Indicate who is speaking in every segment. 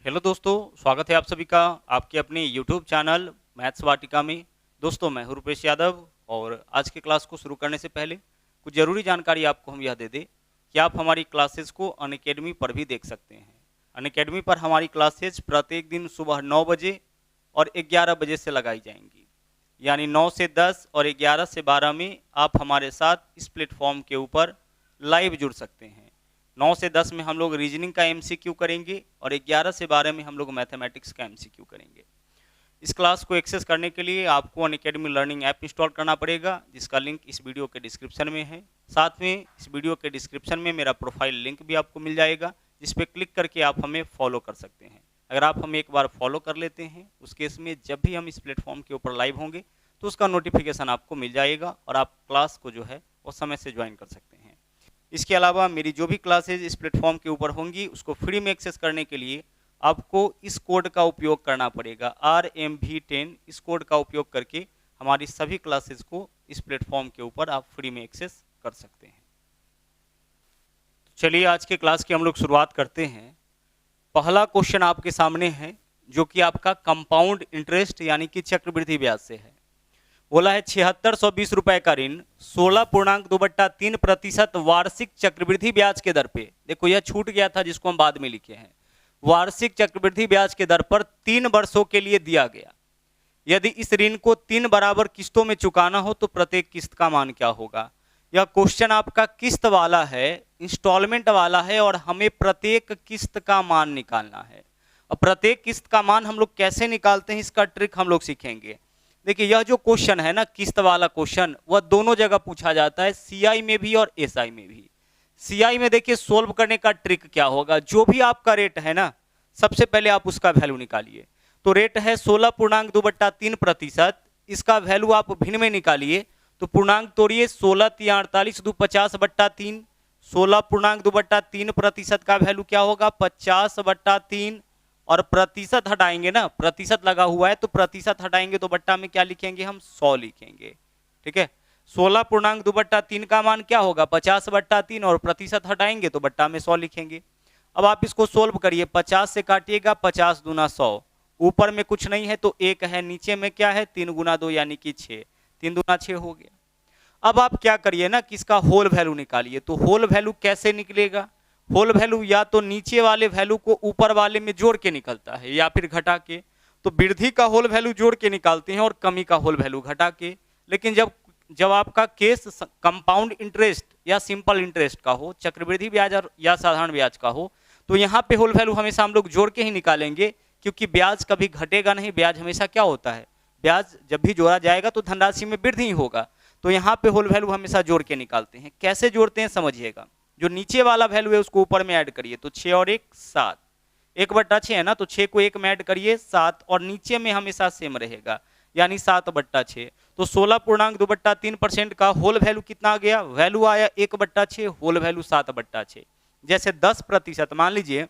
Speaker 1: Hello दोस्तों, स्वागत है आप सभी का आपके अपने यूट्यूब चैनल मैथ्स वाटिका में। दोस्तों मैं हूं रुपेश यादव और आज के क्लास को शुरू करने से पहले कुछ ज़रूरी जानकारी आपको हम यह दे दें कि आप हमारी क्लासेस को अनअकैडमी पर भी देख सकते हैं। अनअकैडमी पर हमारी क्लासेज प्रत्येक दिन सुबह 9 बजे और 11 बजे से लगाई जाएंगी, यानी 9 से 10 और 11 से 12 में आप हमारे साथ इस प्लेटफॉर्म के ऊपर लाइव जुड़ सकते हैं। 9 से 10 में हम लोग रीजनिंग का एमसीक्यू करेंगे और 11 से 12 में हम लोग मैथमेटिक्स का एमसीक्यू करेंगे। इस क्लास को एक्सेस करने के लिए आपको अनअकैडमी लर्निंग ऐप इंस्टॉल करना पड़ेगा, जिसका लिंक इस वीडियो के डिस्क्रिप्शन में है। साथ में इस वीडियो के डिस्क्रिप्शन में मेरा प्रोफाइल लिंक भी आपको मिल जाएगा, जिस पर क्लिक करके आप हमें फॉलो कर सकते हैं। अगर आप हमें एक बार फॉलो कर लेते हैं, उस केस में जब भी हम इस प्लेटफॉर्म के ऊपर लाइव होंगे तो उसका नोटिफिकेशन आपको मिल जाएगा और आप क्लास को जो है वो समय से ज्वाइन कर सकते हैं। इसके अलावा मेरी जो भी क्लासेज इस प्लेटफॉर्म के ऊपर होंगी उसको फ्री में एक्सेस करने के लिए आपको इस कोड का उपयोग करना पड़ेगा, RMV10। इस कोड का उपयोग करके हमारी सभी क्लासेज को इस प्लेटफॉर्म के ऊपर आप फ्री में एक्सेस कर सकते हैं। तो चलिए आज के क्लास की हम लोग शुरुआत करते हैं। पहला क्वेश्चन आपके सामने है, जो कि आपका कंपाउंड इंटरेस्ट यानी कि चक्रवृद्धि ब्याज से है। बोला है 7620 रुपए का ऋण 16.2/3% वार्षिक चक्रवृद्धि ब्याज के दर पे, देखो यह छूट गया था जिसको हम बाद में लिखे हैं, वार्षिक चक्रवृद्धि ब्याज के दर पर 3 वर्षों के लिए दिया गया। यदि इस ऋण को 3 बराबर किस्तों में चुकाना हो तो प्रत्येक किस्त का मान क्या होगा। यह क्वेश्चन आपका किस्त वाला है, इंस्टॉलमेंट वाला है और हमें प्रत्येक किस्त का मान निकालना है। और प्रत्येक किस्त का मान हम लोग कैसे निकालते हैं, इसका ट्रिक हम लोग सीखेंगे। देखिए यह जो क्वेश्चन है ना, किस्त वाला क्वेश्चन, वह दोनों जगह पूछा जाता है, सीआई में भी और एसआई में भी। सीआई में देखिए सोल्व करने का ट्रिक क्या होगा, जो भी आपका रेट है ना, सबसे पहले आप उसका वैल्यू निकालिए। तो रेट है 16.2/3%, इसका वैल्यू आप भिन्न में निकालिए तो पूर्णांक तोड़िए, 16 × 48 = 50/3। 16.2/3% का वैल्यू क्या होगा, 50/3। और प्रतिशत हटाएंगे ना, प्रतिशत लगा हुआ है तो प्रतिशत हटाएंगे तो बट्टा में क्या लिखेंगे, हम 100 लिखेंगे। ठीक है, 16.2/3 का मान क्या होगा, 50/3 और प्रतिशत हटाएंगे तो बट्टा में 100 लिखेंगे। अब आप इसको सोल्व करिए, 50 से काटिएगा, 50 दूना 100, ऊपर में कुछ नहीं है तो 1 है, नीचे में क्या है 3 × 2 यानी कि 6, 3 दूना 6 हो गया। अब आप क्या करिए ना कि इसका होल वैल्यू निकालिए। तो होल वैल्यू कैसे निकलेगा, होल वैल्यू या तो नीचे वाले वैल्यू को ऊपर वाले में जोड़ के निकलता है या फिर घटा के। तो वृद्धि का होल वैल्यू जोड़ के निकालते हैं और कमी का होल वैल्यू घटा के। लेकिन जब आपका केस कंपाउंड इंटरेस्ट या सिंपल इंटरेस्ट का हो, चक्रवृद्धि ब्याज या साधारण ब्याज का हो, तो यहाँ पे होल वैल्यू हमेशा हम लोग जोड़ के ही निकालेंगे, क्योंकि ब्याज कभी घटेगा नहीं। ब्याज हमेशा क्या होता है, ब्याज जब भी जोड़ा जाएगा तो धनराशि में वृद्धि ही होगा। तो यहाँ पे होल वैल्यू हमेशा जोड़ के निकालते हैं। कैसे जोड़ते हैं समझिएगा, जो नीचे वाला वैल्यू है उसको ऊपर में ऐड करिए, तो 6 और 1 7, 1/6 है ना, तो 6 को 1 में ऐड करिए 7, और नीचे में हमेशा सेम रहेगा यानी 7/6। तो 16.2/3% का होल वैल्यू कितना आ गया, वैल्यू आया 1/6, होल वैल्यू 7/6। जैसे 10%, मान लीजिए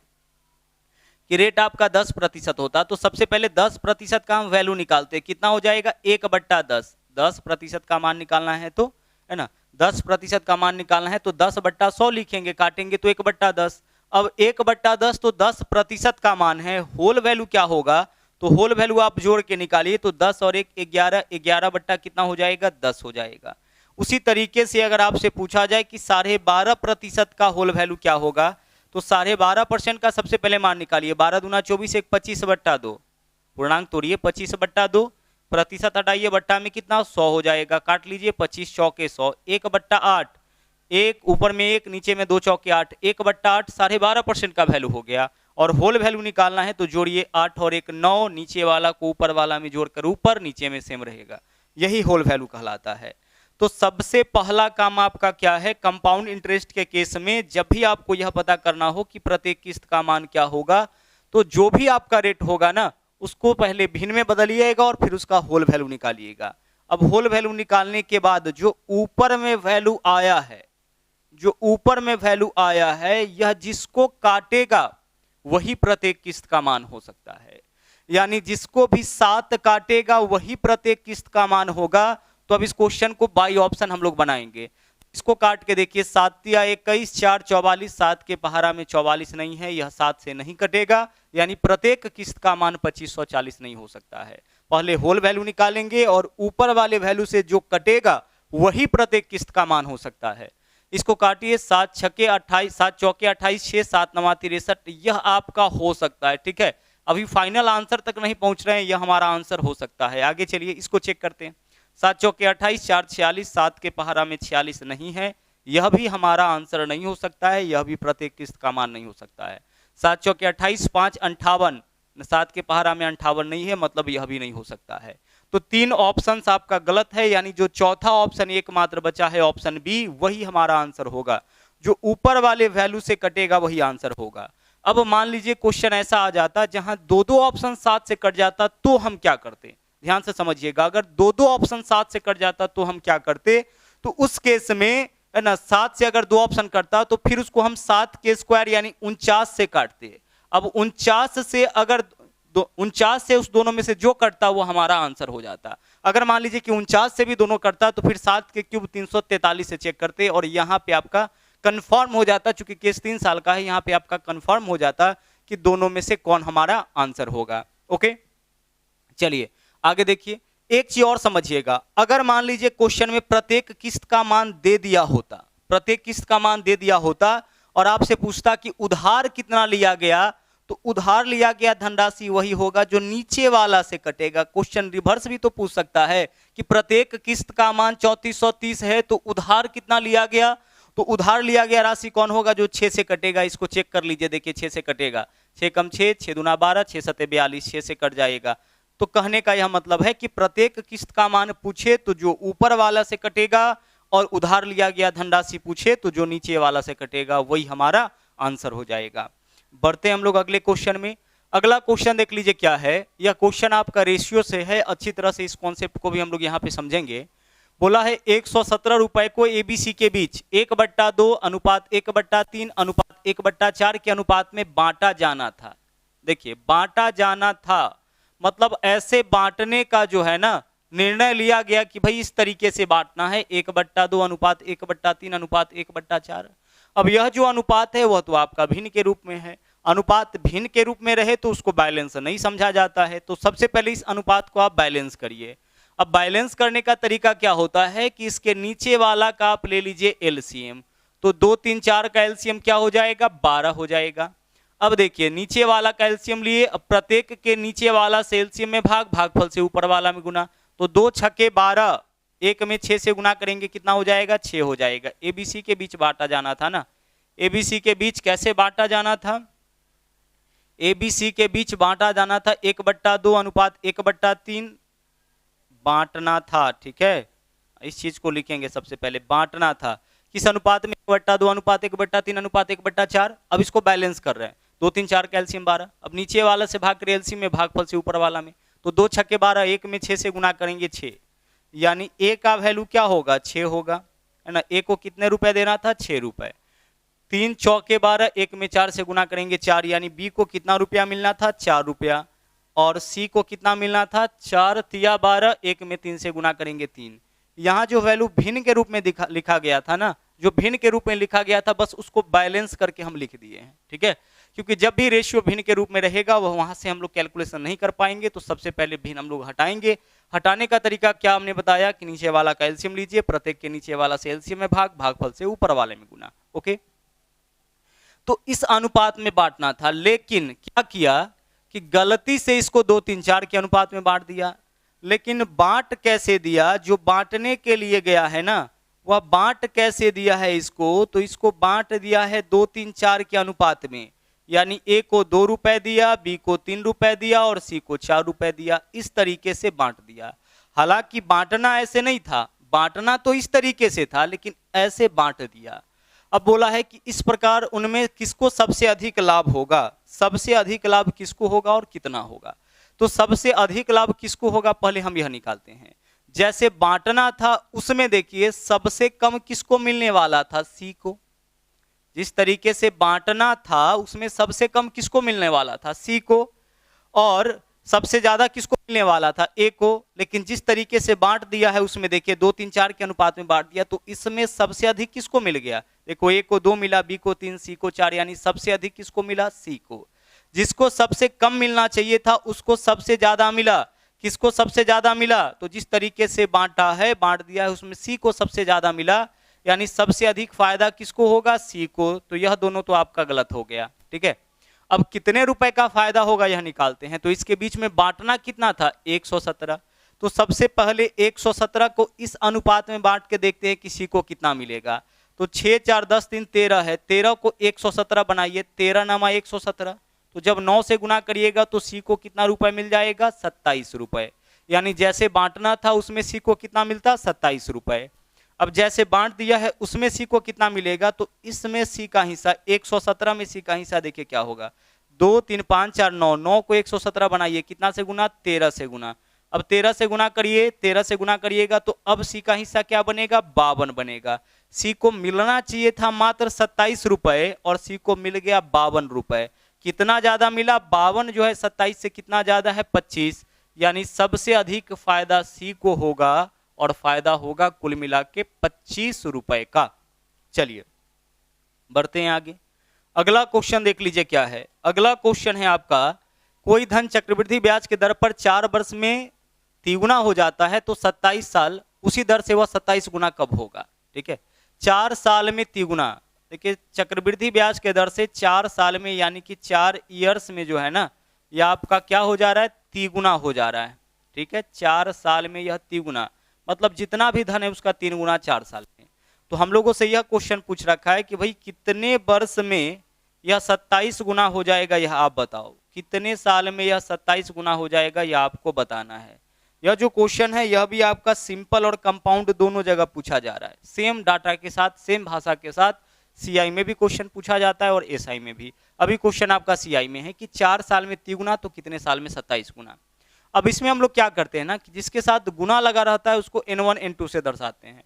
Speaker 1: कि रेट आपका 10% होता, तो सबसे पहले 10% का हम वैल्यू निकालते हैं, कितना हो जाएगा 1/10। 10% का मान निकालना है तो, है ना, 10% का मान निकालना है तो 10/100 लिखेंगे, काटेंगे तो 1/10। अब 1/10 तो 10% का मान है, होल वैल्यू क्या होगा, तो होल वैल्यू आप जोड़ के निकालिए, तो 10 और 1 11, 11 बट्टा कितना हो जाएगा 10 हो जाएगा। उसी तरीके से अगर आपसे पूछा जाए कि 12.5% का होल वैल्यू क्या होगा, तो 12.5% का सबसे पहले मान निकालिए, 12 दूना 24, 1 25/2, पूर्णांक तोड़िए 25/2, प्रतिशत हटाइए, बट्टा में कितना 100 हो जाएगा, काट लीजिए 25 चौके 100, 1/8, 1 ऊपर में 1 नीचे में 2 चौके 8, 1/8 12.5% का वैल्यू हो गया। और होल वैल्यू निकालना है तो जोड़िए 8 और 1 9, नीचे वाला को ऊपर वाला में जोड़कर ऊपर, नीचे में सेम रहेगा, यही होल वैल्यू कहलाता है। तो सबसे पहला काम आपका क्या है, कंपाउंड इंटरेस्ट के केस में जब भी आपको यह पता करना हो कि प्रत्येक किस्त का मान क्या होगा, तो जो भी आपका रेट होगा ना, उसको पहले भिन्न में बदलिएगा और फिर उसका होल वैल्यू निकालिएगा। अब होल वैल्यू निकालने के बाद जो ऊपर में वैल्यू आया है, जो ऊपर में वैल्यू आया है, यह जिसको काटेगा वही प्रत्येक किस्त का मान हो सकता है। यानी जिसको भी 7 काटेगा वही प्रत्येक किस्त का मान होगा। तो अब इस क्वेश्चन को बाई ऑप्शन हम लोग बनाएंगे। इसको काट के देखिए, 7 या 21, 4 44, 7 के पहाड़ा में 44 नहीं है, यह 7 से नहीं कटेगा, यानी प्रत्येक किस्त का मान 2540 नहीं हो सकता है। पहले होल वैल्यू निकालेंगे और ऊपर वाले वैल्यू से जो कटेगा वही प्रत्येक किस्त का मान हो सकता है। इसको काटिए, 7 छके 28, 7 चौके 28, 6 7 9 63, यह आपका हो सकता है। ठीक है, अभी फाइनल आंसर तक नहीं पहुंच रहे हैं, यह हमारा आंसर हो सकता है। आगे चलिए इसको चेक करते हैं। 7 चौके 28, 4 46, 7 के पहाड़ा में 46 नहीं है, यह भी हमारा आंसर नहीं हो सकता है, यह भी प्रत्येक किस्त का मान नहीं हो सकता है। 7 चौके 28, 5 58, 7 के पहाड़ा में 58 नहीं है, मतलब यह भी नहीं हो सकता है। तो 3 ऑप्शंस आपका गलत है, यानी जो चौथा ऑप्शन एकमात्र बचा है ऑप्शन बी, वही हमारा आंसर होगा। जो ऊपर वाले वैल्यू से कटेगा वही आंसर होगा। अब मान लीजिए क्वेश्चन ऐसा आ जाता जहां दो ऑप्शन 7 से कट जाता, तो हम क्या करते? ध्यान से समझिएगा, अगर दो ऑप्शन 7 से कट जाता तो हम क्या करते? तो उस केस में है ना, 7 से अगर 2 ऑप्शन कटता तो फिर उसको हम 7 के स्क्वायर यानी 49 से काटते। अब 49 से अगर 49 से उस दोनों में से जो कटता वो हमारा आंसर हो जाता। अगर मान लीजिए कि 49 से भी दोनों कटता तो फिर 7 के क्यूब 343 से चेक करते और यहाँ पे आपका कंफर्म हो जाता, चूंकि केस 3 साल का है, यहाँ पे आपका कंफर्म हो जाता कि दोनों में से कौन हमारा आंसर होगा। ओके, चलिए आगे देखिए। एक चीज और समझिएगा, अगर मान लीजिए क्वेश्चन में प्रत्येक किस्त का मान दे दिया होता, प्रत्येक किस्त का मान दे दिया होता और आपसे पूछता कि उधार कितना लिया गया, तो उधार लिया गया धनराशि वही होगा जो नीचे वाला से कटेगा। क्वेश्चन रिवर्स भी तो पूछ सकता है कि प्रत्येक किस्त का मान 3430 है, तो उधार कितना लिया गया, तो उधार लिया गया राशि कौन होगा? जो 6 से कटेगा। इसको चेक कर लीजिए, देखिए 6 से कटेगा, 6 कम 6, 6 दूना 12, 6 सत्ते 42, 6 से कट जाएगा। तो कहने का यह मतलब है कि प्रत्येक किस्त का मान पूछे तो जो ऊपर वाला से कटेगा, और उधार लिया गया धनराशि पूछे तो जो नीचे वाला से कटेगा, वही हमारा आंसर हो जाएगा। बढ़ते हम लोग अगले क्वेश्चन में। अगला क्वेश्चन देख लीजिए क्या है। यह क्वेश्चन आपका रेशियो से है, अच्छी तरह से इस कॉन्सेप्ट को भी हम लोग यहाँ पे समझेंगे। बोला है 117 रुपए को एबीसी के बीच 1/2 अनुपात 1/3 अनुपात 1/4 के अनुपात में बांटा जाना था। देखिए बांटा जाना था मतलब ऐसे बांटने का जो है ना निर्णय लिया गया कि भाई इस तरीके से बांटना है, 1/2 अनुपात 1/3 अनुपात 1/4। अब यह जो अनुपात है वह तो आपका भिन्न के रूप में है। अनुपात भिन्न के रूप में रहे तो उसको बैलेंस नहीं समझा जाता है। तो सबसे पहले इस अनुपात को आप बैलेंस करिए। अब बैलेंस करने का तरीका क्या होता है कि इसके नीचे वाला का आप ले लीजिए एलसीएम। तो 2 3 4 का एलसीएम क्या हो जाएगा? 12 हो जाएगा। अब देखिए नीचे वाला का एलसीएम लिए, अब प्रत्येक के नीचे वाला से एलसीएम में भागफल से ऊपर वाला में गुना। तो 2 छक्के 12, 1 में 6 से गुना करेंगे कितना हो जाएगा? 6 हो जाएगा। एबीसी के बीच बांटा जाना था ना, एबीसी के बीच कैसे बांटा जाना था? एबीसी के बीच बांटा जाना था 1/2 अनुपात 1/3 बांटना था। ठीक है, इस चीज को लिखेंगे सबसे पहले, बांटना था किस अनुपात में? 1/2 अनुपात 1/3 अनुपात 1/4। अब इसको बैलेंस कर रहे हैं, 2 3 4 का एलसीएम 12। अब नीचे वाला से भाग कर एलसीएम में भागफल से ऊपर वाला में, तो 2 छक्के 12, 1 में 6 से गुना करेंगे 6, यानी ए का वैल्यू क्या होगा? 6 होगा, है ना। ए को कितने रुपए देना था? 6 रुपए। 3 चौके 12, 1 में 4 से गुना करेंगे 4, यानी बी को कितना रुपया मिलना था? 4 रुपया। और सी को कितना मिलना था? 4 तिया 12, 1 में 3 से गुना करेंगे 3। यहाँ जो वैल्यू भिन्न के रूप में लिखा गया था ना, जो भिन्न के रूप में लिखा गया था, बस उसको बैलेंस करके हम लिख दिए हैं। ठीक है, क्योंकि जब भी रेशियो भिन्न के रूप में रहेगा वह वहां से हम लोग कैलकुलेशन नहीं कर पाएंगे। तो सबसे पहले भिन्न हम लोग हटाएंगे। हटाने का तरीका क्या हमने बताया कि नीचे वाला का एलसीएम लीजिए, प्रत्येक के नीचे वाला से एलसीएम में भागफल से ऊपर वाले में गुना। ओके, तो इस अनुपात में बांटना था, लेकिन क्या किया कि गलती से इसको 2 3 4 के अनुपात में बांट दिया। लेकिन बांट कैसे दिया? जो बांटने के लिए गया है ना, वह बांट कैसे दिया है इसको? तो इसको बांट दिया है 2 3 4 के अनुपात में, यानी ए को 2 रुपए दिया, बी को 3 रुपए दिया और सी को 4 रुपए दिया। इस तरीके से बांट दिया। हालांकि बांटना ऐसे नहीं था, बांटना तो इस तरीके से था, लेकिन ऐसे बांट दिया। अब बोला है कि इस प्रकार उनमें किसको सबसे अधिक लाभ होगा? सबसे अधिक लाभ किसको होगा और कितना होगा? तो सबसे अधिक लाभ किसको होगा, पहले हम यह निकालते हैं। जैसे बांटना था उसमें देखिए सबसे कम किसको मिलने वाला था? सी को। जिस तरीके से बांटना था उसमें सबसे कम किसको मिलने वाला था? सी को। और सबसे ज्यादा किसको मिलने वाला था, ए को, लेकिन जिस तरीके से बांट दिया है उसमें देखिए 2 3 4 के अनुपात में बांट दिया, तो इसमें सबसे अधिक किसको मिल गया, देखो ए को 2 मिला, बी को 3, सी को 4, यानी सबसे अधिक किसको मिला, सी को। जिसको सबसे कम मिलना चाहिए था उसको सबसे ज्यादा मिला, किसको सबसे ज्यादा मिला, तो जिस तरीके से बांटा है, बांट दिया है, उसमें सी को सबसे ज्यादा मिला, यानी सबसे अधिक फायदा किसको होगा, सी को। तो यह दोनों तो आपका गलत हो गया, ठीक है। अब कितने रुपए का फायदा होगा यह निकालते हैं, तो इसके बीच में बांटना कितना था, 117, तो सबसे पहले 117 को इस अनुपात में बांट के देखते हैं किसी को कितना मिलेगा। तो 6 4 10 3 13 है, 13 को 117 बनाइए, 13 नामा 117, तो जब 9 से गुना करिएगा तो सी को कितना रुपए मिल जाएगा, 27 रुपए, यानी जैसे बांटना था उसमें सी को कितना मिलता, 27 रुपए। अब जैसे बांट दिया है उसमें सी को कितना मिलेगा, तो इसमें सी का हिस्सा 117 में सी का हिस्सा देखिए क्या होगा, 2 3 5 4 9, 9 को 117 बनाइए, कितना से गुना, 13 से गुना। अब 13 से गुना करिए, 13 से गुना करिएगा तो अब सी का हिस्सा क्या बनेगा, 52 बनेगा। सी को मिलना चाहिए था मात्र 27 रुपए और सी को मिल गया 52 रुपए। कितना ज्यादा मिला, 52 जो है 27 से कितना ज्यादा है, 25, यानी सबसे अधिक फायदा सी को होगा और फायदा होगा कुल मिला के 25 रुपए का। चलिए बढ़ते हैं आगे, अगला क्वेश्चन देख लीजिए क्या है। अगला क्वेश्चन है आपका, कोई धन चक्रवृद्धि ब्याज के दर पर 4 वर्ष में तिगुना हो जाता है तो 27 साल उसी दर से वह 27 गुना कब होगा, ठीक है। 4 साल में तिगुना, देखिए चक्रवृद्धि ब्याज के दर से 4 साल में यानी कि 4 ईयर्स में जो है ना, यह आपका क्या हो जा रहा है, तिगुना हो जा रहा है, ठीक है। 4 साल में यह तिगुना, मतलब जितना भी धन है उसका 3 गुना 4 साल में। तो हम लोगों से यह क्वेश्चन पूछ रखा है कि भाई कितने वर्ष में यह 27 गुना हो जाएगा, यह आप बताओ, कितने साल में यह 27 गुना हो जाएगा, यह आपको बताना है। यह जो क्वेश्चन है यह भी आपका सिंपल और कंपाउंड दोनों जगह पूछा जा रहा है, सेम डाटा के साथ, सेम भाषा के साथ। सीआई में भी क्वेश्चन पूछा जाता है और एसआई में भी। अभी क्वेश्चन आपका सीआई में है कि 4 साल में तिगुना तो कितने साल में 27 गुना। अब इसमें हम लोग क्या करते हैं ना कि जिसके साथ गुना लगा रहता है उसको n1 n2 से दर्शाते हैं।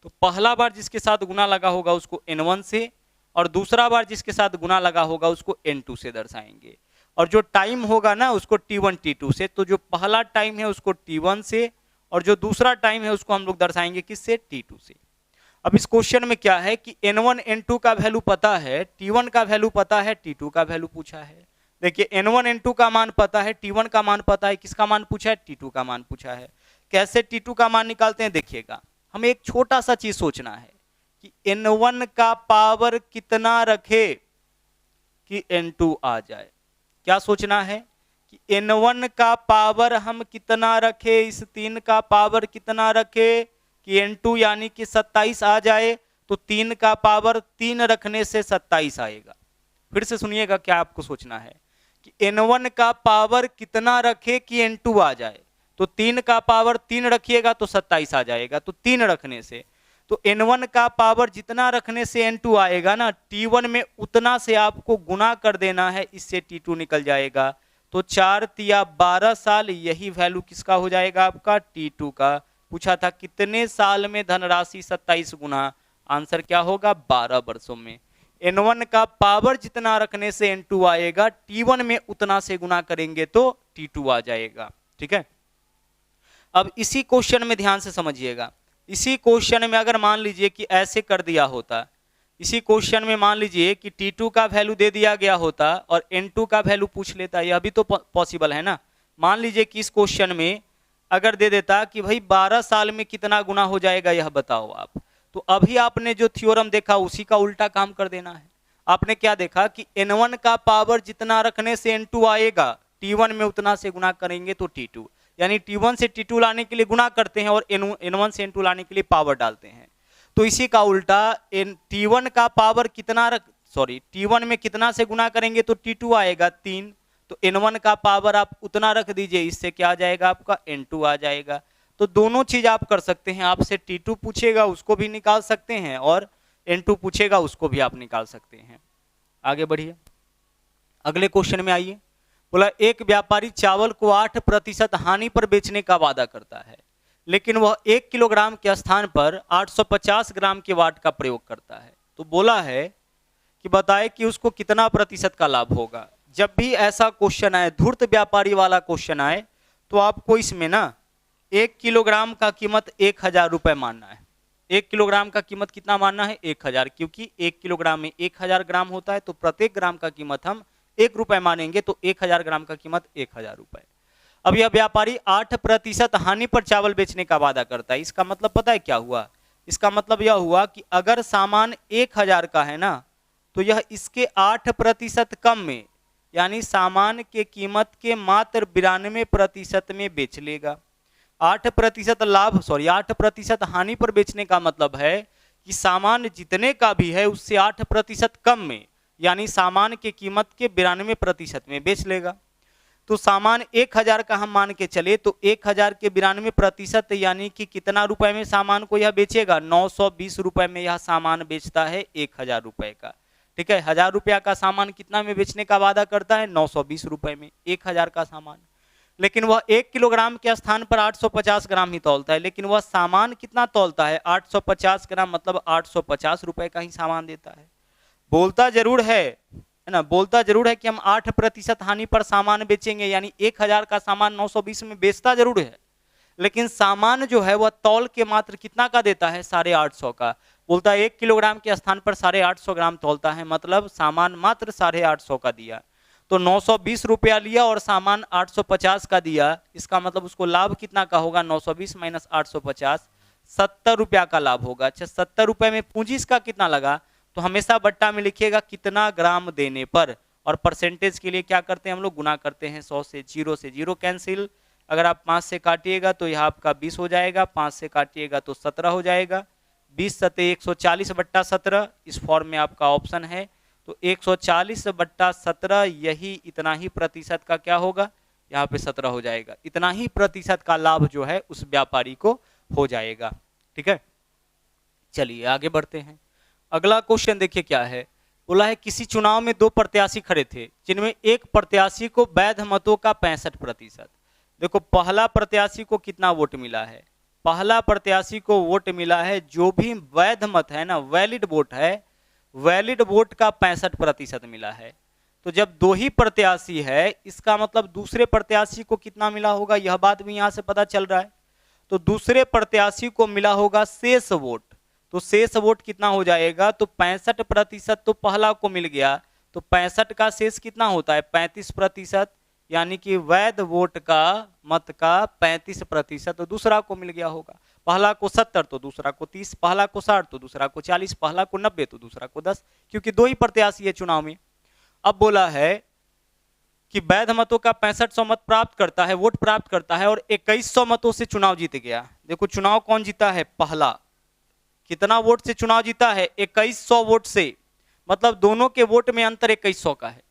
Speaker 1: तो पहला बार जिसके साथ गुना लगा होगा उसको n1 से, और दूसरा बार जिसके साथ गुना लगा होगा उसको n2 से दर्शाएंगे। और जो टाइम होगा ना उसको t1 t2 से। तो जो पहला टाइम है उसको t1 से और जो दूसरा टाइम है उसको हम लोग दर्शाएंगे किससे, t2 से। अब इस क्वेश्चन में क्या है कि n1 n2 का वैल्यू पता है, t1 का वैल्यू पता है, t2 का वैल्यू पूछा है। देखिए n1 n2 का मान पता है, t1 का मान पता है, किसका मान पूछा है, t2 का मान पूछा है। कैसे t2 का मान निकालते हैं देखिएगा, हमें एक छोटा सा चीज सोचना है कि n1 का पावर कितना रखे कि n2 आ जाए। क्या सोचना है कि n1 का पावर हम कितना रखे, इस 3 का पावर कितना रखे कि n2 यानी कि 27 आ जाए। तो 3 का पावर 3 रखने से 27 आएगा। फिर से सुनिएगा क्या आपको सोचना है कि n1 का पावर कितना रखे कि n2 आ जाए। तो 3 का पावर 3 रखिएगा तो 27 आ जाएगा। तो 3 रखने से, तो n1 का पावर जितना रखने से n2 आएगा ना, t1 में उतना से आपको गुना कर देना है, इससे t2 निकल जाएगा। तो 4 तिया 12 साल, यही वैल्यू किसका हो जाएगा आपका, t2 का। पूछा था कितने साल में धनराशि 27 गुना, आंसर क्या होगा, 12 वर्षों में। n1 का पावर जितना रखने से n2 आएगा, t1 में उतना से गुना करेंगे तो t2 आ जाएगा, ठीक है। अब इसी क्वेश्चन में ध्यान से समझिएगा, इसी क्वेश्चन में अगर मान लीजिए कि ऐसे कर दिया होता, इसी क्वेश्चन में मान लीजिए कि t2 का वैल्यू दे दिया गया होता और n2 का वैल्यू पूछ लेता, यह भी तो पॉसिबल है ना। मान लीजिए कि इस क्वेश्चन में अगर दे देता कि भाई 12 साल में कितना गुना हो जाएगा यह बताओ आप, तो अभी आपने जो थ्योरम देखा उसी का उल्टा काम कर देना है। आपने क्या देखा कि n1 का पावर जितना रखने से n2 आएगा, t1 में उतना से गुना करेंगे तो t2, यानी t1 से t2 लाने के लिए गुना करते हैं और n1 से n2 लाने के लिए पावर डालते हैं। तो इसी का उल्टा t1 का पावर कितना t1 में कितना से गुना करेंगे तो t2 आएगा 3, तो n1 का पावर आप उतना रख दीजिए, इससे क्या आ जाएगा आपका, n2 आ जाएगा। तो दोनों चीज आप कर सकते हैं, आपसे t2 पूछेगा उसको भी निकाल सकते हैं और n2 पूछेगा उसको भी आप निकाल सकते हैं। आगे बढ़िए, अगले क्वेश्चन में आइए। बोला एक व्यापारी चावल को 8% हानि पर बेचने का वादा करता है, लेकिन वह 1 किलोग्राम के स्थान पर 850 ग्राम के वाट का प्रयोग करता है। तो बोला है कि बताए कि उसको कितना प्रतिशत का लाभ होगा। जब भी ऐसा क्वेश्चन आए, धूर्त व्यापारी वाला क्वेश्चन आए, तो आपको इसमें ना 1 किलोग्राम का कीमत 1000 रुपए मानना है। 1 किलोग्राम का कीमत कितना मानना है? 1000, क्योंकि 1 किलोग्राम में 1000 ग्राम होता है, तो प्रत्येक ग्राम का कीमत हम 1 रुपए मानेंगे, तो 1000 ग्राम का कीमत 1000 रुपए। अब यह व्यापारी 8% हानि पर चावल बेचने का वादा करता है। इसका मतलब पता है क्या हुआ? इसका मतलब यह हुआ कि अगर सामान 1000 का है ना, तो यह इसके 8% कम में, यानी सामान के कीमत के मात्र 92% में बेच लेगा। 8% लाभ, 8% हानि पर बेचने का मतलब है कि सामान जितने का भी है उससे 8% कम में, यानी सामान के कीमत के 92% में बेच लेगा। तो सामान 1000 का हम मान के चले, तो 1000 के 92% यानी कि कितना रुपए में सामान को यह बेचेगा? 920 रुपए में यह सामान बेचता है 1000 रुपए का। ठीक है, 1000 रुपया का सामान कितना में बेचने का वादा करता है? 920 रुपए में 1000 का सामान। लेकिन वह 1 किलोग्राम के स्थान पर 850 ग्राम ही तौलता है, लेकिन वह सामान कितना तौलता है? 850 ग्राम, मतलब 850 रुपए का ही सामान देता है। बोलता जरूर है ना, बोलता जरूर है कि हम 8% हानि पर सामान बेचेंगे, यानी 1000 का सामान 920 में बेचता जरूर है, लेकिन सामान जो है वह तौल के मात्र कितना का देता है? 850 का। बोलता है 1 किलोग्राम के स्थान पर 850 ग्राम तौलता है, मतलब सामान मात्र 850 का दिया। तो 920 रुपया लिया और सामान 850 का दिया, इसका मतलब उसको लाभ कितना का होगा? 920 माइनस 850, 70 रुपया का लाभ होगा। अच्छा, 70 रुपए में पूंजी इसका कितना लगा? तो हमेशा बट्टा में लिखिएगा कितना ग्राम देने पर, और परसेंटेज के लिए क्या करते हैं हम लोग? गुना करते हैं 100 से। 0 से 0 कैंसिल, अगर आप 5 से काटिएगा तो यह आपका 20 हो जाएगा, 5 से काटिएगा तो 17 हो जाएगा। 20 सते 140/17, इस फॉर्म में आपका ऑप्शन है। तो 140/17 यही इतना ही प्रतिशत का क्या होगा? यहाँ पे 17 हो जाएगा। इतना ही प्रतिशत का लाभ जो है उस व्यापारी को हो जाएगा। ठीक है, चलिए आगे बढ़ते हैं। अगला क्वेश्चन देखिए क्या है। बोला है किसी चुनाव में 2 प्रत्याशी खड़े थे, जिनमें एक प्रत्याशी को वैध मतों का 65%। देखो, पहला प्रत्याशी को कितना वोट मिला है? पहला प्रत्याशी को वोट मिला है, जो भी वैध मत है ना, वैलिड वोट है, वैलिड वोट का 65% मिला है। तो जब 2 ही प्रत्याशी है, इसका मतलब दूसरे प्रत्याशी को कितना मिला होगा? यह बात भी यहां से पता चल रहा है। तो दूसरे प्रत्याशी को मिला होगा शेष वोट। तो शेष वोट कितना हो जाएगा? तो 65% तो पहला को मिल गया, तो 65 का शेष कितना होता है? 35%, यानी कि वैध वोट का मत का 35% तो दूसरा को मिल गया होगा। पहला को 70 तो दूसरा को 30, पहला को 60 तो दूसरा को 40, पहला को 90 तो दूसरा को 10, क्योंकि 2 ही प्रत्याशी है चुनाव में। अब बोला है कि वैध मतों का 6500 मत प्राप्त करता है, वोट प्राप्त करता है, और 2100 मतों से चुनाव जीत गया। देखो, चुनाव कौन जीता है? पहला। कितना वोट से चुनाव जीता है? 2100 वोट से, मतलब दोनों के वोट में अंतर 2100 का है।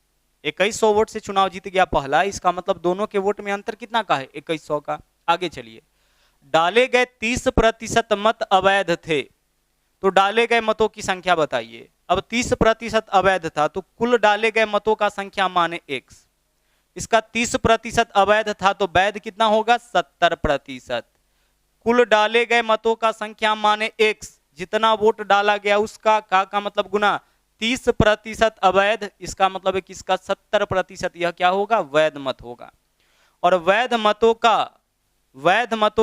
Speaker 1: 2100 वोट से चुनाव जीत गया पहला, इसका मतलब दोनों के वोट में अंतर कितना का है? 2100 का। आगे चलिए। डाले गए 30% मत अवैध थे, तो डाले गए मतों की संख्या बताइए। अब 30% अवैध था, तो कुल डाले गए मतों का संख्या माने x। इसका 30% अवैध था, तो वैध कितना होगा? 70%। कुल डाले गए मतों का संख्या माने x, जितना वोट डाला गया उसका का मतलब गुना 30% अवैध, इसका मतलब है कि इसका 70% यह क्या होगा? वैध मत होगा। और वैध मतों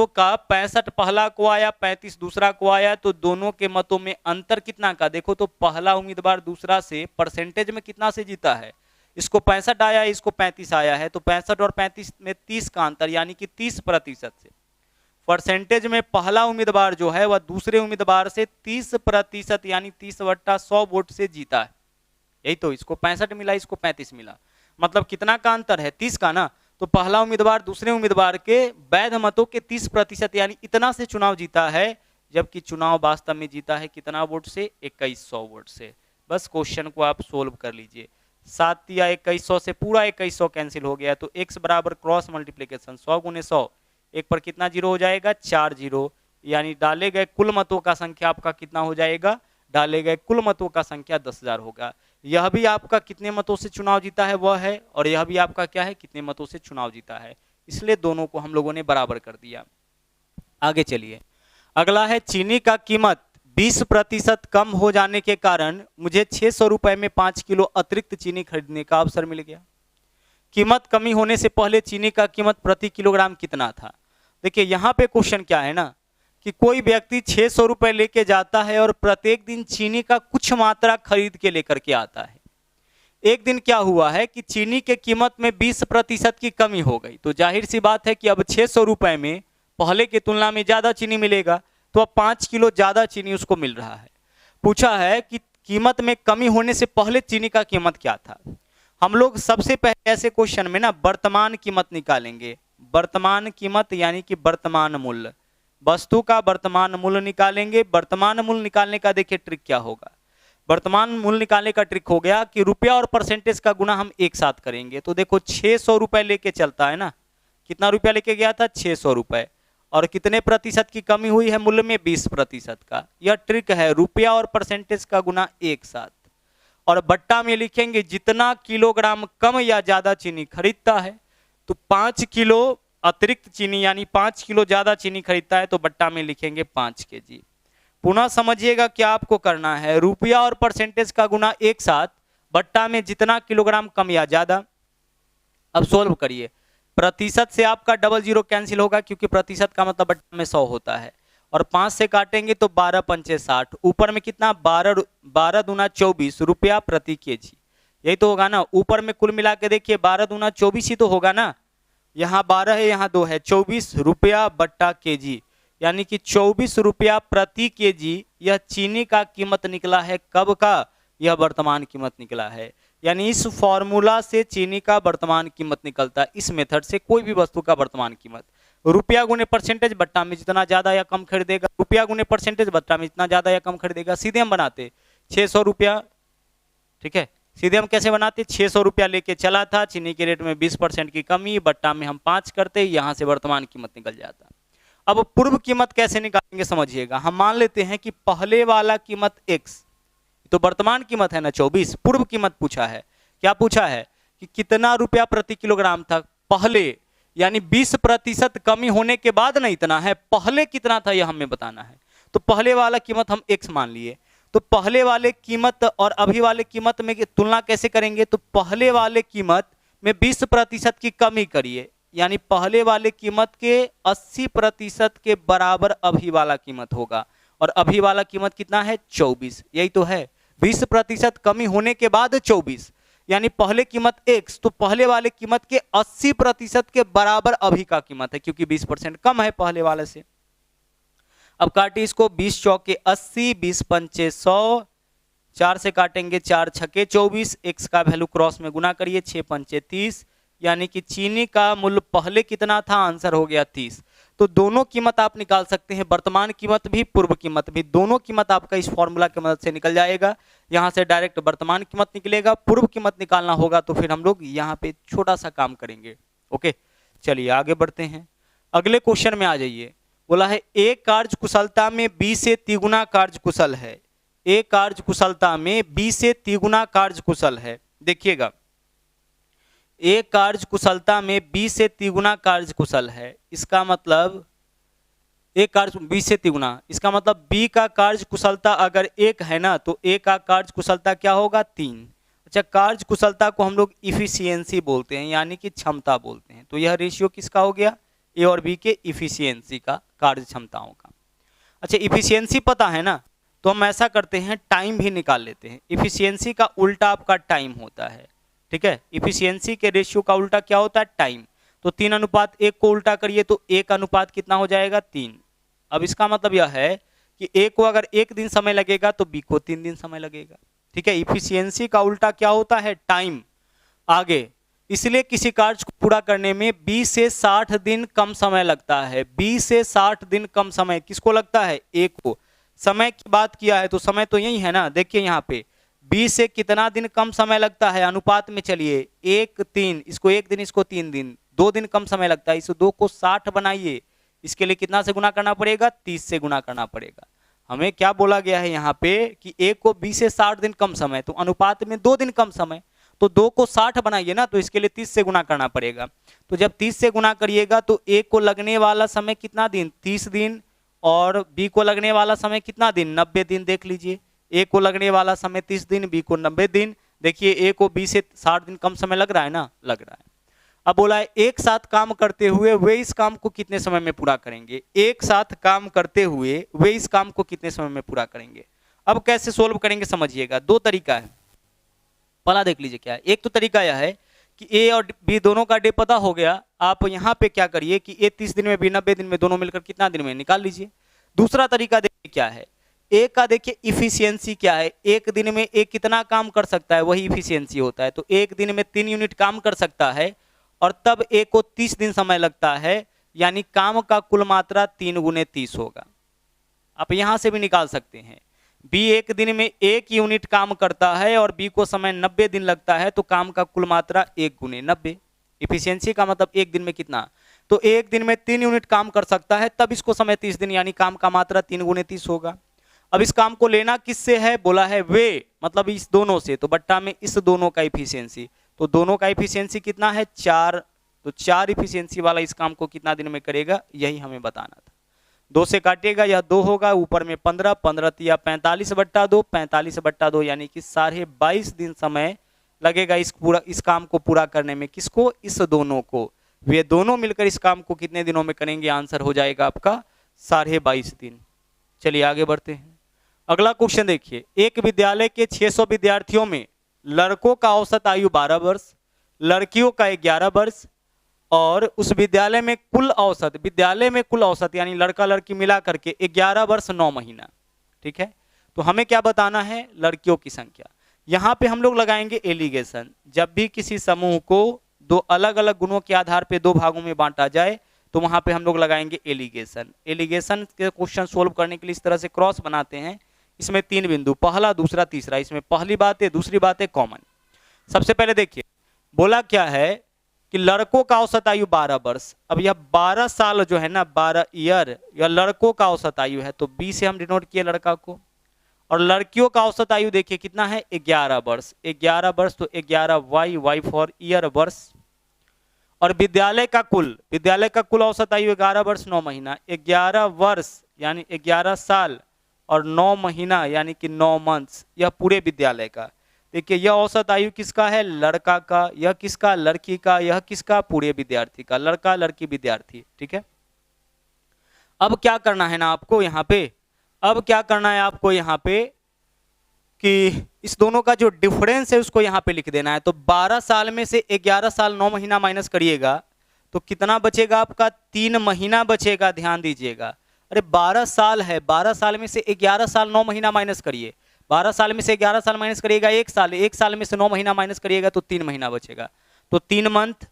Speaker 1: का 65 पहला को आया, 35 दूसरा को आया, तो दोनों के मतों में अंतर कितना का? देखो, तो पहला उम्मीदवार दूसरा से परसेंटेज में कितना से जीता है? इसको 65 आया है, इसको 35 आया है, तो 65 और 35 में 30 का अंतर, यानी कि 30% से परसेंटेज में पहला उम्मीदवार जो है वह दूसरे उम्मीदवार से 30%, यानी 30/100 वोट से जीता है। यही तो, इसको 65 मिला, इसको 35 मिला, मतलब कितना का अंतर है? 30 का ना। तो पहला उम्मीदवार दूसरे उम्मीदवार के वैध मतों के 30%, यानी इतना से चुनाव जीता है, जबकि चुनाव वास्तव में जीता है कितना वोट से? 2100 वोट से। बस क्वेश्चन को आप सोल्व कर लीजिए। 7 या 2100 से पूरा 2100 कैंसिल हो गया, तो x बराबर क्रॉस मल्टीप्लीकेशन 100 गुने 100, एक पर कितना जीरो हो जाएगा? 4 जीरो, यानी डाले गए कुल मतों का संख्या आपका कितना हो जाएगा? डाले गए कुल मतों का संख्या 10,000 होगा। यह भी आपका कितने मतों से चुनाव जीता है वह है, और यह भी आपका क्या है? कितने मतों से चुनाव जीता है। इसलिए दोनों को हम लोगों ने बराबर कर दिया। आगे चलिए। अगला है चीनी का कीमत 20% कम हो जाने के कारण मुझे 600 रुपए में 5 किलो अतिरिक्त चीनी खरीदने का अवसर मिल गया। कीमत कमी होने से पहले चीनी का कीमत प्रति किलोग्राम कितना था। देखिए यहाँ पे क्वेश्चन क्या है ना कि कोई व्यक्ति 600 रुपए लेके जाता है और प्रत्येक दिन चीनी का कुछ मात्रा खरीद के लेकर के आता है। एक दिन क्या हुआ है कि चीनी के कीमत में 20% की कमी हो गई, तो जाहिर सी बात है कि अब 600 रुपए में पहले की तुलना में ज्यादा चीनी मिलेगा, तो अब 5 किलो ज्यादा चीनी उसको मिल रहा है। पूछा है कि कीमत में कमी होने से पहले चीनी का कीमत क्या था। हम लोग सबसे पहले ऐसे क्वेश्चन में ना वर्तमान कीमत निकालेंगे। वर्तमान कीमत यानी कि वर्तमान मूल्य, वस्तु का वर्तमान मूल्य निकालेंगे। वर्तमान मूल्य निकालने का देखिए ट्रिक क्या होगा। वर्तमान मूल्य निकालने का ट्रिक हो गया कि रुपया और परसेंटेज का गुना हम एक साथ करेंगे। तो देखो 600 रुपए लेके चलता है ना, कितना रुपया लेके गया था 600 रुपए, और कितने प्रतिशत की कमी हुई है मूल्य में 20% का। यह ट्रिक है, रुपया और परसेंटेज का गुना एक साथ। और बट्टा में लिखेंगे जितना किलोग्राम कम या ज्यादा चीनी खरीदता है, तो 5 किलो अतिरिक्त चीनी यानी 5 किलो ज्यादा चीनी खरीदता है तो बट्टा में लिखेंगे 5 केजी। पुनः समझिएगा क्या आपको करना है, रुपया और परसेंटेज का गुना एक साथ, बट्टा में जितना किलोग्राम कम या ज्यादा। अब सोल्व करिए, प्रतिशत से आपका डबल जीरो कैंसिल होगा क्योंकि प्रतिशत का मतलब बट्टा में 100 होता है, और 5 से काटेंगे तो 12 पंचे 60, ऊपर में कितना 12 दूना 24 रुपया प्रति केजी, यही तो होगा ना। ऊपर में कुल मिला के देखिए 12 दूना 24 ही तो होगा ना, यहाँ 12 है यहाँ 2 है, 24 रुपया बट्टा केजी, यानी कि 24 रुपया प्रति केजी यह चीनी का कीमत निकला है। कब का? यह वर्तमान कीमत निकला है। यानी इस फॉर्मूला से चीनी का वर्तमान कीमत निकलता है। इस मेथड से कोई भी वस्तु का वर्तमान कीमत रुपया गुने परसेंटेज बट्टा में जितना ज्यादा या कम खरीदेगा, रुपया गुने परसेंटेज बट्टा में जितना ज्यादा या कम खरीदेगा। सीधे हम बनाते 600 रुपया, ठीक है, सीधे हम कैसे बनाते 600 रुपया लेके चला था, चीनी के रेट में 20% की कमी, बट्टा में हम 5 करते, यहां से वर्तमान कीमत निकल जाता। अब पूर्व कीमत कैसे निकालेंगे समझिएगा। हम मान लेते हैं कि पहले वाला कीमत x, तो वर्तमान कीमत है ना 24, पूर्व कीमत पूछा है। क्या पूछा है कि कितना रुपया प्रति किलोग्राम था पहले, यानी 20% कमी होने के बाद ना इतना है, पहले कितना था यह हमें बताना है। तो पहले वाला कीमत हम x मान लिए, तो पहले वाले कीमत और अभी वाले कीमत में तुलना कैसे करेंगे, तो पहले वाले कीमत में 20% की कमी करिए, यानी पहले वाले कीमत के 80% के बराबर अभी वाला कीमत होगा, और अभी वाला कीमत कितना है 24, यही तो है। 20% कमी होने के बाद 24, यानी पहले कीमत x, तो पहले वाले कीमत के 80% के बराबर अभी का कीमत है, क्योंकि 20% कम है पहले वाले से। अब काटिए इसको, 20 चौके 80, 20 पंचे 100, 4 से काटेंगे 4 छके 24, x का वैल्यू क्रॉस में गुना करिए, 6 पंचे 30, यानी कि चीनी का मूल्य पहले कितना था, आंसर हो गया 30। तो दोनों कीमत आप निकाल सकते हैं, वर्तमान कीमत भी पूर्व कीमत भी, दोनों कीमत आपका इस फॉर्मूला की मदद से निकल जाएगा। यहां से डायरेक्ट वर्तमान कीमत निकलेगा, पूर्व कीमत निकालना होगा तो फिर हम लोग यहाँ पे छोटा सा काम करेंगे। ओके, चलिए आगे बढ़ते हैं, अगले क्वेश्चन में आ जाइए। बोला है ए कार्य कुशलता में बी से तिगुना कार्य कुशल है। ए कार्य कुशलता में बी से तिगुना कार्य कुशल है। देखिएगा, ए कार्य कुशलता में बी से तिगुना कार्य कुशल है, इसका मतलब ए कार्य बी से तिगुना, इसका मतलब बी का कार्य कुशलता अगर 1 है ना, तो ए का कार्य कुशलता क्या होगा 3। अच्छा, कार्य कुशलता को हम लोग इफिशियंसी बोलते हैं, यानी कि क्षमता बोलते हैं। तो यह रेशियो किसका हो गया, ए और बी के इफिशियंसी का, कार्य क्षमताओं का। अच्छा, इफिशियंसी पता है ना, तो हम ऐसा करते हैं टाइम भी निकाल लेते हैं। इफिशियंसी का उल्टा आपका टाइम होता है, ठीक है। इफिशियंसी के रेशियो का उल्टा क्या होता है, टाइम। तो 3:1 को उल्टा करिए तो 1 अनुपात कितना हो जाएगा 3। अब इसका मतलब यह है कि ए को अगर 1 दिन समय लगेगा तो बी को 3 दिन समय लगेगा, ठीक है। इफिशियंसी का उल्टा क्या होता है, टाइम। आगे, इसलिए किसी कार्य को पूरा करने में 20 से 60 दिन कम समय लगता है। 20 से 60 दिन कम समय किसको लगता है, ए को। समय की बात किया है तो समय तो यही है ना, देखिए यहाँ पे 20 से कितना दिन कम समय लगता है, अनुपात में चलिए 1 3, इसको 1 दिन इसको 3 दिन, 2 दिन कम समय लगता है। इस 2 को 60 बनाइए, इसके लिए कितना से गुना करना पड़ेगा, 30 से गुना करना पड़ेगा। हमें क्या बोला गया है यहाँ पे कि 1 को 20 से 60 दिन कम समय, तो अनुपात में 2 दिन कम समय, तो 2 को 60 बनाइए ना, तो इसके लिए 30 से गुना करना पड़ेगा। तो जब 30 से गुना करिएगा तो ए को लगने वाला समय कितना दिन, 30 दिन, और बी को लगने वाला समय कितना दिन, 90 दिन। देख लीजिए, ए को लगने वाला समय 30 दिन, बी को 90 दिन। देखिए ए को 20 से 60 दिन कम समय लग रहा है ना, लग रहा है। अब बोला है एक साथ काम करते हुए वे इस काम को कितने समय में पूरा करेंगे, एक साथ काम करते हुए वे इस काम को कितने समय में पूरा करेंगे। अब कैसे सोल्व करेंगे समझिएगा, दो तरीका है। पहला देख लीजिए क्या है, एक तो तरीका यह है कि ए और बी दोनों का डे पता हो गया, आप यहाँ पे क्या करिए कि ए 30 दिन में बी 90 दिन में, दोनों मिलकर कितना दिन में निकाल लीजिए। दूसरा तरीका देखिए क्या है, ए का देखिए इफिशियंसी क्या है, एक दिन में ए कितना काम कर सकता है वही इफिशियंसी होता है। तो एक दिन में 3 यूनिट काम कर सकता है और तब ए को 30 दिन समय लगता है, यानी काम का कुल मात्रा 3 गुने 30 होगा। आप यहां से भी निकाल सकते हैं, बी एक दिन में 1 यूनिट काम करता है और बी को समय 90 दिन लगता है, तो काम का कुल मात्रा 1 गुने 90। इफिशियंसी का मतलब एक दिन में कितना, तो एक दिन में 3 यूनिट काम कर सकता है, तब इसको समय 30 दिन, यानी काम का मात्रा 3 गुने 30 होगा। अब इस काम को लेना किससे है, बोला है वे, मतलब इस दोनों से, तो बट्टा में इस दोनों का इफिशियंसी, तो दोनों का इफिशियंसी कितना है 4, तो 4 इफिशियंसी वाला इस काम को कितना दिन में करेगा, यही हमें बताना था। 2 से काटिएगा, यह 2 होगा, ऊपर में 15, 15 तिया 45/2, 45/2 यानी कि 22.5 दिन समय लगेगा इस काम को पूरा करने में। किसको, इस दोनों को, वे दोनों मिलकर इस काम को कितने दिनों में करेंगे, आंसर हो जाएगा आपका 22.5 दिन। चलिए आगे बढ़ते हैं। अगला क्वेश्चन देखिए, एक विद्यालय के 600 विद्यार्थियों में लड़कों का औसत आयु 12 वर्ष, लड़कियों का 11 वर्ष और उस विद्यालय में कुल औसत यानी लड़का लड़की मिला करके 11 वर्ष 9 महीना। ठीक है, तो हमें क्या बताना है, लड़कियों की संख्या। यहां पे हम लोग लगाएंगे एलिगेशन। जब भी किसी समूह को दो अलग अलग गुणों के आधार पे 2 भागों में बांटा जाए तो वहां पे हम लोग लगाएंगे एलिगेशन। एलिगेशन के क्वेश्चन सोल्व करने के लिए इस तरह से क्रॉस बनाते हैं, इसमें 3 बिंदु, पहला दूसरा तीसरा, इसमें पहली बात है दूसरी बात है कॉमन। सबसे पहले देखिए बोला क्या है कि लड़कों का औसत आयु 12 वर्ष। अब यह 12 साल जो है ना, 12 ईयर, यह लड़कों का औसत आयु है, तो बी से हम डिनोट किए लड़का को। और लड़कियों का औसत आयु देखिए कितना है 11 वर्ष, 11 वर्ष, तो 11 वाई फॉर ईयर वर्ष। और विद्यालय का कुल औसत आयु 11 वर्ष 9 महीना, 11 वर्ष यानी 11 साल और 9 महीना यानी कि 9 मंथ्स, यह पूरे विद्यालय का। देखिए यह औसत आयु किसका है, लड़का का, यह किसका, लड़की का, यह किसका, पूरे विद्यार्थी का, लड़का लड़की विद्यार्थी। ठीक है, अब क्या करना है ना आपको यहाँ पे, अब क्या करना है आपको यहाँ पे कि इस दोनों का जो डिफरेंस है उसको यहाँ पे लिख देना है। तो 12 साल में से 11 साल 9 महीना माइनस करिएगा तो कितना बचेगा आपका, 3 महीना बचेगा। ध्यान दीजिएगा, अरे 12 साल है, 12 साल में से 11 साल 9 महीना माइनस करिए, 12 साल में से 11 साल माइनस करिएगा 1 साल, 1 साल में से 9 महीना माइनस करिएगा तो 3 महीना बचेगा। तो 3 मंथ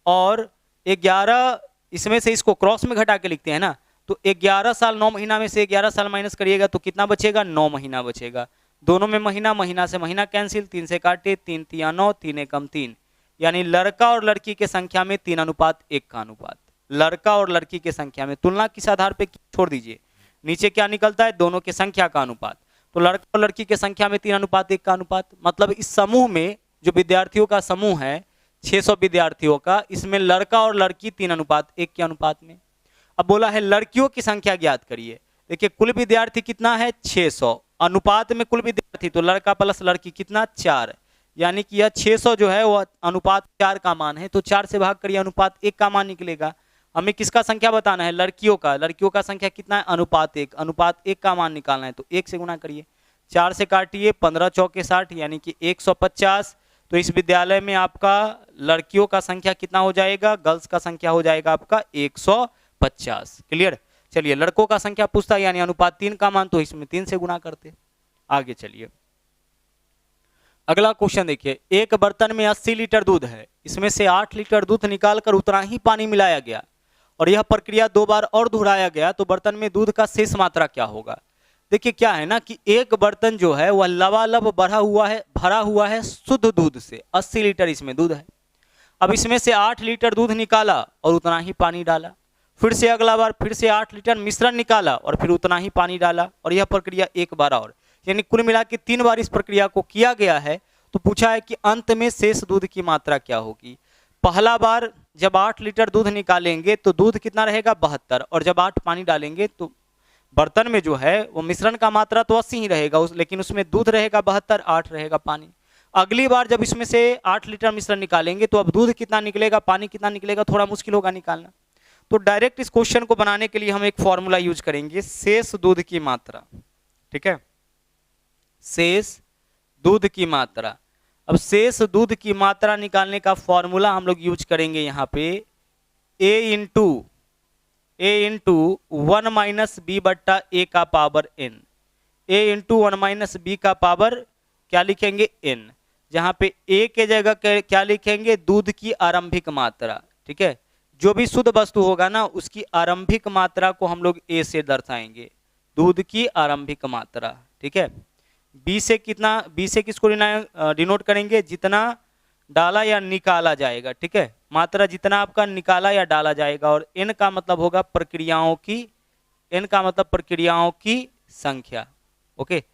Speaker 1: और 11, इसमें से इसको क्रॉस में घटा के लिखते हैं ना, तो 11 साल 9 महीना में से 11 साल माइनस करिएगा तो कितना बचेगा, 9 महीना बचेगा। दोनों में महीना, महीना से महीना कैंसिल, 3 से काटे, 3 तिया 9, 3 एकम 3, यानी लड़का और लड़की के संख्या में 3:1 का अनुपात। लड़का और लड़की के संख्या में, तुलना किस आधार पे छोड़ दीजिए, नीचे क्या निकलता है, दोनों के संख्या का अनुपात। तो लड़का और लड़की के संख्या में 3:1 का अनुपात, मतलब इस समूह में जो विद्यार्थियों का समूह है 600 विद्यार्थियों का, इसमें लड़का और लड़की 3:1 के अनुपात में। अब बोला है लड़कियों की संख्या ज्ञात करिए। देखिए कुल विद्यार्थी कितना है 600, अनुपात में कुल विद्यार्थी तो लड़का प्लस लड़की कितना 4, यानी कि यह 600 जो है वो अनुपात 4 का मान है, तो 4 से भाग करिए अनुपात 1 का मान निकलेगा। हमें किसका संख्या बताना है, लड़कियों का। लड़कियों का संख्या कितना है, अनुपात 1, अनुपात 1 का मान निकालना है तो 1 से गुणा करिए, 4 से काटिए, 15 चौके 60 यानी कि 150। तो इस विद्यालय में आपका लड़कियों का संख्या कितना हो जाएगा, गर्ल्स का संख्या हो जाएगा आपका 150। क्लियर। चलिए लड़कों का संख्या पूछता है यानी अनुपात 3 का मान, तो इसमें 3 से गुणा करते। आगे चलिए अगला क्वेश्चन देखिए, एक बर्तन में 80 लीटर दूध है, इसमें से 8 लीटर दूध निकालकर उतना ही पानी मिलाया गया और यह प्रक्रिया 2 बार और दोहराया गया, तो बर्तन में दूध का शेष मात्रा क्या होगा। देखिए क्या है ना कि एक बर्तन जो है वह लबालब भरा हुआ है शुद्ध दूध से, 80 लीटर इसमें दूध है। अब इसमें से 8 लीटर दूध निकाला और उतना ही पानी डाला, फिर से अगला बार फिर से 8 लीटर मिश्रण निकाला और फिर उतना ही पानी डाला, और यह प्रक्रिया 1 बार और, यानी कुल मिला के 3 बार इस प्रक्रिया को किया गया है। तो पूछा है कि अंत में शेष दूध की मात्रा क्या होगी। पहला बार जब 8 लीटर दूध निकालेंगे तो दूध कितना रहेगा 72, और जब 8 पानी डालेंगे तो बर्तन में जो है वो मिश्रण का मात्रा तो 80 ही रहेगा, लेकिन उसमें दूध रहेगा 72, 8 रहेगा पानी। अगली बार जब इसमें से 8 लीटर मिश्रण निकालेंगे तो अब दूध कितना निकलेगा, पानी कितना निकलेगा, थोड़ा मुश्किल होगा निकालना। तो डायरेक्ट इस क्वेश्चन को बनाने के लिए हम एक फॉर्मूला यूज करेंगे, शेष दूध की मात्रा। ठीक है, शेष दूध की मात्रा। अब शेष दूध की मात्रा निकालने का फॉर्मूला हम लोग यूज करेंगे यहाँ पे a इंटू 1 माइनस बी बट्टा ए का power n। a into 1 minus B का पावर क्या लिखेंगे, n, जहां पे a के जगह क्या लिखेंगे, दूध की आरंभिक मात्रा। ठीक है, जो भी शुद्ध वस्तु होगा ना उसकी आरंभिक मात्रा को हम लोग a से दर्शाएंगे, दूध की आरंभिक मात्रा। ठीक है, b से कितना, b से किसको डिनोट करेंगे, जितना डाला या निकाला जाएगा। ठीक है, मात्रा जितना आपका निकाला या डाला जाएगा। और n का मतलब होगा प्रक्रियाओं की, n का मतलब प्रक्रियाओं की संख्या। ओके,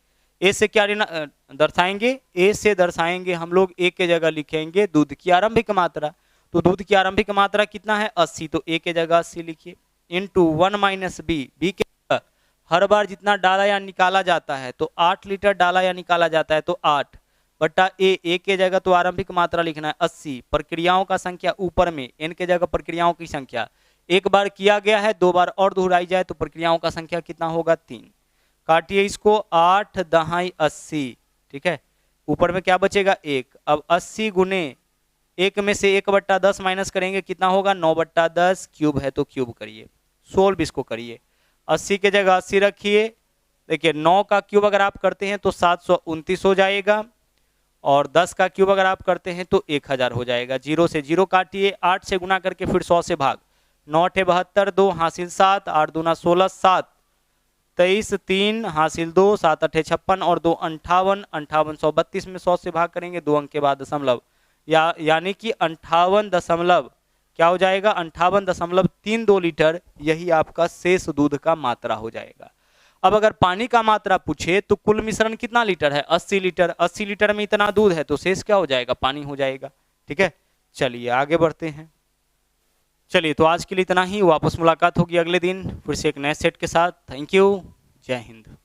Speaker 1: a से क्या दर्शाएंगे, a से दर्शाएंगे हम लोग, a के जगह लिखेंगे दूध की आरंभिक मात्रा। तो दूध की आरंभिक मात्रा कितना है, 80, तो a के जगह 80 लिखिए, इंटू 1 माइनस b, b के हर बार जितना डाला या निकाला जाता है तो 8 लीटर डाला या निकाला जाता है तो 8 बट्टा a के जगह तो आरंभिक मात्रा लिखना है 80, प्रक्रियाओं का संख्या ऊपर में, n के जगह प्रक्रियाओं की संख्या, एक बार किया गया है 2 बार और दोहराई जाए तो प्रक्रियाओं का संख्या कितना होगा, 3। काटिए इसको, 8 दहाई 80। ठीक है, ऊपर में क्या बचेगा, 1। अब 80 गुने 1 में से 1/10 माइनस करेंगे, कितना होगा, 9/10, क्यूब है तो क्यूब करिए, सोल्व इसको करिए। 80 के जगह 80 रखिए, देखिए 9 का क्यूब अगर आप करते हैं तो 729 हो जाएगा, और 10 का क्यूब अगर आप करते हैं तो 1000 हो जाएगा। 0 से 0 काटिए, 8 से गुना करके फिर 100 से भाग, 9 × 72, 2 हासिल 7, 8 दूना 16, 7 23, 3 हासिल 2, 7 8 56 और 2 58, 58 132 में 100 से भाग करेंगे, 2 अंक के बाद दशमलव, यानी कि 58 दशमलव क्या हो जाएगा, 58.32 लीटर, यही आपका शेष दूध का मात्रा हो जाएगा। अब अगर पानी का मात्रा पूछे तो कुल मिश्रण कितना लीटर है, 80 लीटर, 80 लीटर में इतना दूध है तो शेष क्या हो जाएगा, पानी हो जाएगा। ठीक है, चलिए आगे बढ़ते हैं। चलिए तो आज के लिए इतना ही, वापस मुलाकात होगी अगले दिन फिर से एक नए सेट के साथ। थैंक यू, जय हिंद।